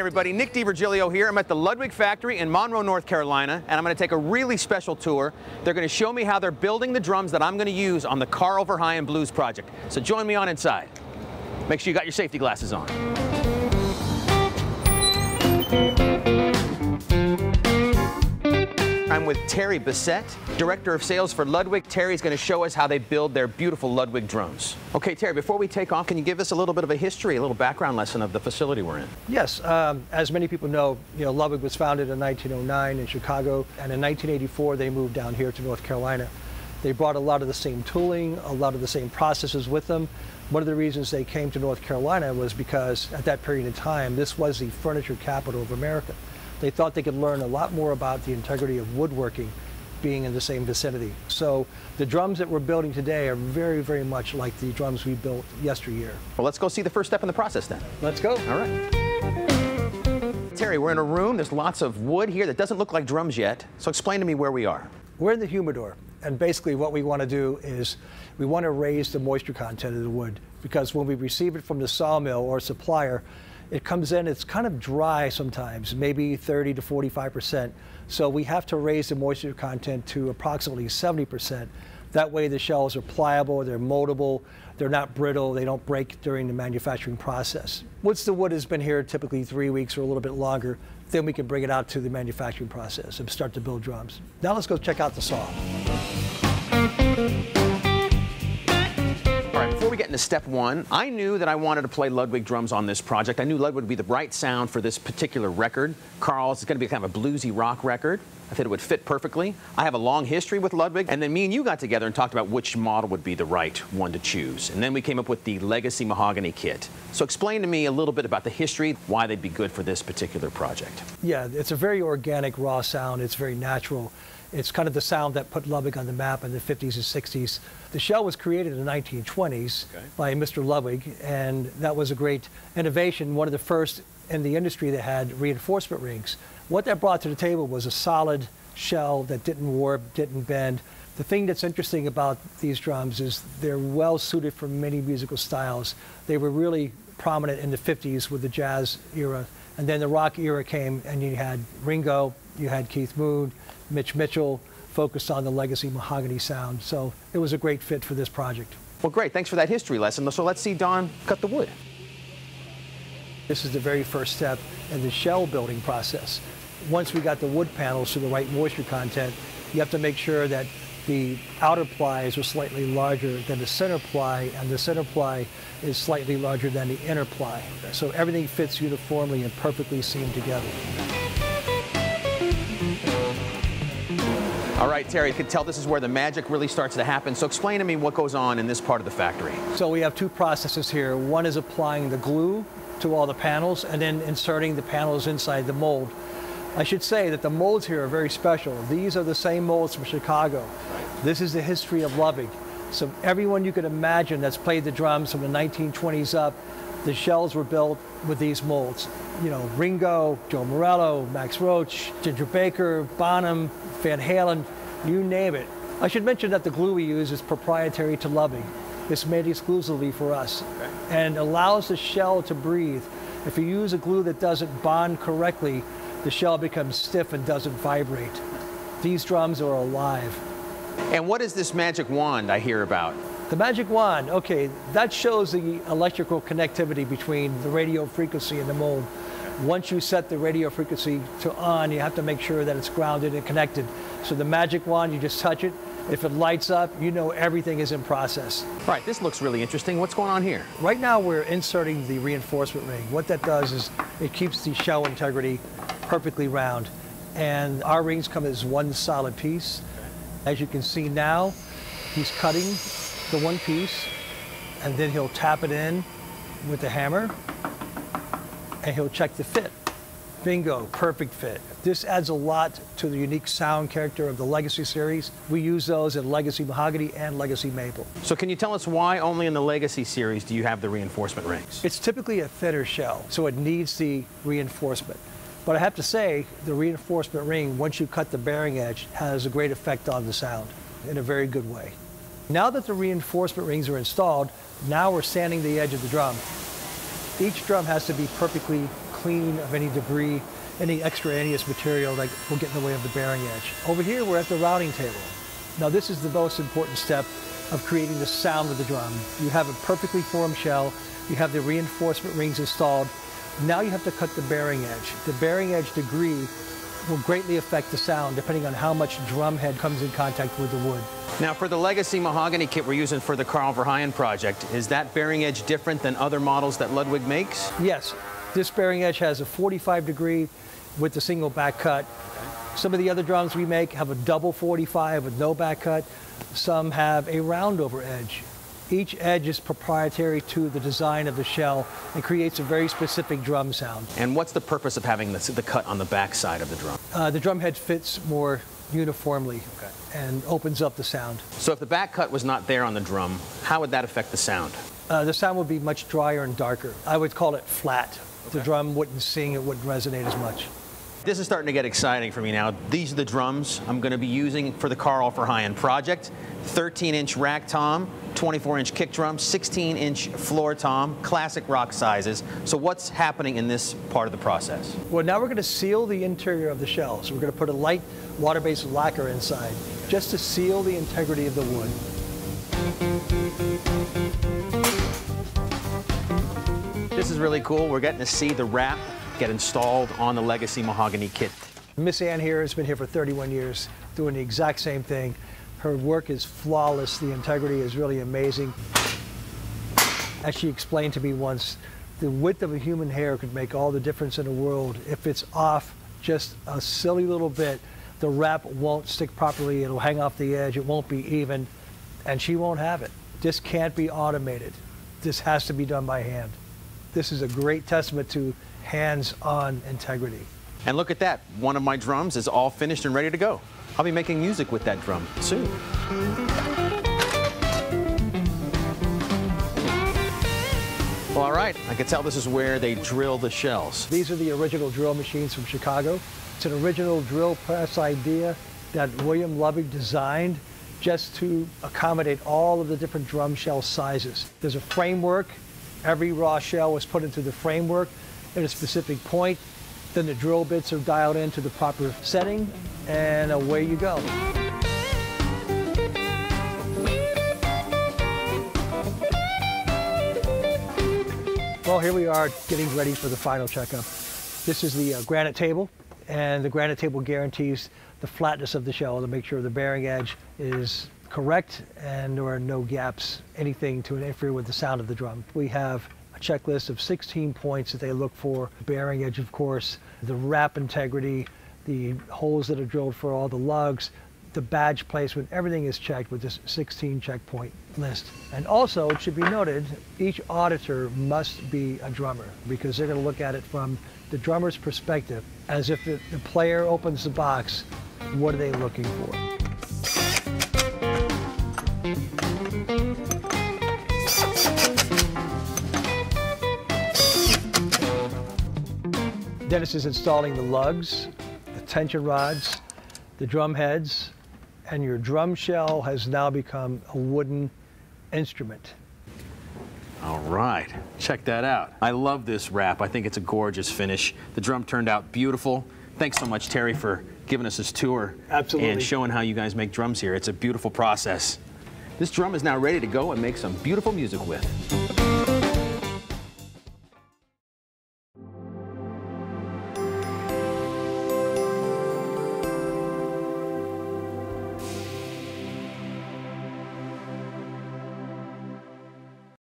everybody. Nick DiVirgilio here. I'm at the Ludwig factory in Monroe, North Carolina, and I'm going to take a really special tour. They're going to show me how they're building the drums that I'm going to use on the Car Over High and Blues project. So join me on inside. Make sure you got your safety glasses on. I'm with Terry Bissett, Director of Sales for Ludwig. Terry's going to show us how they build their beautiful Ludwig drums. Okay, Terry, before we take off, can you give us a little bit of a history, a little background lesson of the facility we're in? Yes. As many people know, Ludwig was founded in 1909 in Chicago, and in 1984 they moved down here to North Carolina. They brought a lot of the same tooling, a lot of the same processes with them. One of the reasons they came to North Carolina was because at that period of time, this was the furniture capital of America. They thought they could learn a lot more about the integrity of woodworking being in the same vicinity. So the drums that we're building today are very, very much like the drums we built yesteryear. Well, let's go see the first step in the process then. Let's go. All right. Terry, we're in a room. There's lots of wood here that doesn't look like drums yet. So explain to me where we are. We're in the humidor. And basically what we want to do is we want to raise the moisture content of the wood, because when we receive it from the sawmill or supplier, it comes in, it's kind of dry sometimes, maybe 30 to 45%. So we have to raise the moisture content to approximately 70%. That way the shells are pliable, they're moldable, they're not brittle, they don't break during the manufacturing process. Once the wood has been here typically 3 weeks or a little bit longer, then we can bring it out to the manufacturing process and start to build drums. Now let's go check out the saw. All right, before we get into step one, I knew that I wanted to play Ludwig drums on this project. I knew Ludwig would be the right sound for this particular record. Carl's is going to be kind of a bluesy rock record. I thought it would fit perfectly. I have a long history with Ludwig, and then me and you got together and talked about which model would be the right one to choose. And then we came up with the Legacy Mahogany kit. So explain to me a little bit about the history, why they'd be good for this particular project. Yeah, it's a very organic, raw sound. It's very natural. It's kind of the sound that put Ludwig on the map in the 50s and 60s. The shell was created in the 1920s by Mr. Ludwig, and that was a great innovation, one of the first in the industry that had reinforcement rings. What that brought to the table was a solid shell that didn't warp, didn't bend. The thing that's interesting about these drums is they're well suited for many musical styles. They were really prominent in the 50s with the jazz era, and then the rock era came, and you had Ringo, you had Keith Moon, Mitch Mitchell, focused on the Legacy Mahogany sound. So it was a great fit for this project. Well, great. Thanks for that history lesson. So let's see Don cut the wood. This is the very first step in the shell building process. Once we got the wood panels to the right moisture content, you have to make sure that the outer plies are slightly larger than the center ply, and the center ply is slightly larger than the inner ply. So everything fits uniformly and perfectly seamed together. All right, Terry, you can tell this is where the magic really starts to happen. So explain to me what goes on in this part of the factory. So we have two processes here. One is applying the glue to all the panels and then inserting the panels inside the mold. I should say that the molds here are very special. These are the same molds from Chicago. This is the history of Ludwig. So everyone you could imagine that's played the drums from the 1920s up, the shells were built with these molds. You know, Ringo, Joe Morello, Max Roach, Ginger Baker, Bonham, Van Halen, you name it. I should mention that the glue we use is proprietary to Ludwig. It's made exclusively for us and allows the shell to breathe. If you use a glue that doesn't bond correctly, the shell becomes stiff and doesn't vibrate. These drums are alive. And what is this magic wand I hear about? The magic wand, okay, that shows the electrical connectivity between the radio frequency and the mold. Once you set the radio frequency to on, you have to make sure that it's grounded and connected. So the magic wand, you just touch it. If it lights up, you know everything is in process. All right, this looks really interesting. What's going on here? Right now we're inserting the reinforcement ring. What that does is it keeps the shell integrity perfectly round. And our rings come as one solid piece. As you can see now, he's cutting the one piece, and then he'll tap it in with the hammer, and he'll check the fit. Bingo, perfect fit. This adds a lot to the unique sound character of the Legacy series. We use those in Legacy Mahogany and Legacy Maple. So can you tell us why only in the Legacy series do you have the reinforcement rings? It's typically a thinner shell, so it needs the reinforcement. But I have to say, the reinforcement ring, once you cut the bearing edge, has a great effect on the sound in a very good way. Now that the reinforcement rings are installed, now we're sanding the edge of the drum. Each drum has to be perfectly clean of any debris, any extraneous material that will get in the way of the bearing edge. Over here, we're at the routing table. Now, this is the most important step of creating the sound of the drum. You have a perfectly formed shell, you have the reinforcement rings installed. Now you have to cut the bearing edge. The bearing edge degree will greatly affect the sound depending on how much drum head comes in contact with the wood. Now, for the legacy mahogany kit we're using for the Carl Verheyen project, is that bearing edge different than other models that Ludwig makes? Yes, this bearing edge has a 45 degree with the single back cut. Some of the other drums we make have a double 45 with no back cut. Some have a round over edge. Each edge is proprietary to the design of the shell and creates a very specific drum sound. And what's the purpose of having the cut on the back side of the drum? The drum head fits more uniformly and opens up the sound. So if the back cut was not there on the drum, how would that affect the sound? The sound would be much drier and darker. I would call it flat. The drum wouldn't sing, it wouldn't resonate as much. This is starting to get exciting for me now. These are the drums I'm going to be using for the Carl Verheyen project. 13-inch rack tom, 24-inch kick drum, 16-inch floor tom, classic rock sizes. So what's happening in this part of the process? Well, now we're going to seal the interior of the shell. So we're going to put a light water-based lacquer inside just to seal the integrity of the wood. This is really cool. We're getting to see the wrap get installed on the legacy mahogany kit. Miss Ann here has been here for 31 years doing the exact same thing. Her work is flawless. The integrity is really amazing. As she explained to me once, the width of a human hair could make all the difference in the world. If it's off just a silly little bit, the wrap won't stick properly. It'll hang off the edge. It won't be even, and she won't have it. This can't be automated. This has to be done by hand. This is a great testament to hands-on integrity. And look at that. One of my drums is all finished and ready to go. I'll be making music with that drum soon. Well, all right. I can tell this is where they drill the shells. These are the original drill machines from Chicago. It's an original drill press idea that William Ludwig designed just to accommodate all of the different drum shell sizes. There's a framework. Every raw shell was put into the framework at a specific point. Then the drill bits are dialed into the proper setting, and away you go. Well, here we are getting ready for the final checkup. This is the granite table, and the granite table guarantees the flatness of the shell to make sure the bearing edge is correct and there are no gaps, anything to interfere with the sound of the drum. We have a checklist of 16 points that they look for. Bearing edge, of course, the wrap integrity, the holes that are drilled for all the lugs, the badge placement, everything is checked with this 16 checkpoint list. And also, it should be noted, each auditor must be a drummer because they're going to look at it from the drummer's perspective. As if the player opens the box, what are they looking for? Dennis is installing the lugs, the tension rods, the drum heads, and your drum shell has now become a wooden instrument. All right, check that out. I love this wrap. I think it's a gorgeous finish. The drum turned out beautiful. Thanks so much, Terry, for giving us this tour. Absolutely. And showing how you guys make drums here. It's a beautiful process. This drum is now ready to go and make some beautiful music with.